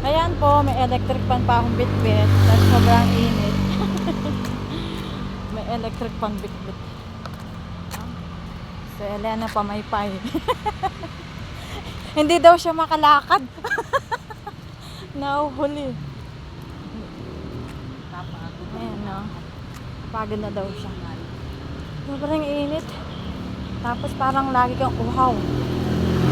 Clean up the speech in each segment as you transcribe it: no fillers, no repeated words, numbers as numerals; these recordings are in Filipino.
Ayan po, may electric pan pa akong bitbit. Dahil sobrang init. May electric pan bitbit. Si Elena pamaypay. Hindi daw siya makalakad. Nahuhuli. Ayan no. Pagod na daw siya. Sobrang init. Tapos parang lagi kang uhaw.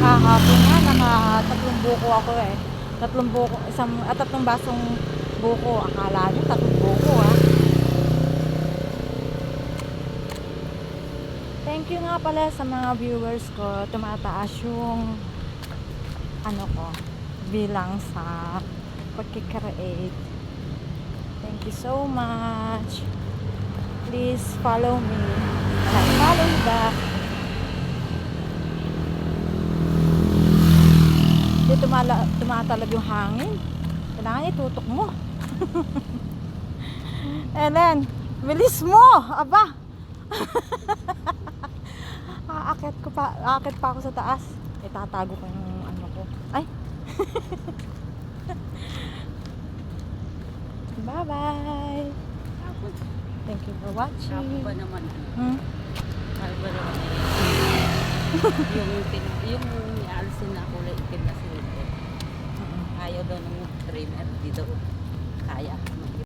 Kahapon nga, naka-3 buko ako eh. 3 buko, 3 basong buko. Akala nyo 3 buko ah. Thank you nga pala sa mga viewers ko. Tumataas yung ano ko, bilang sa pagkikreate. Thank you so much. Please follow me. And I follow you back. Hindi tumatalab yung hangin. Kailangan itutok mo. Ellen, bilis mo! Aba! Aakit pa ako sa taas. Itatago ko yung ano ko. Ay! Bye-bye! Thank you for watching. Sabi ba naman? Hmm? Sabi ba naman? yung alisin na kulay itim na silver. Ayaw daw ng trimmer. Di daw kaya.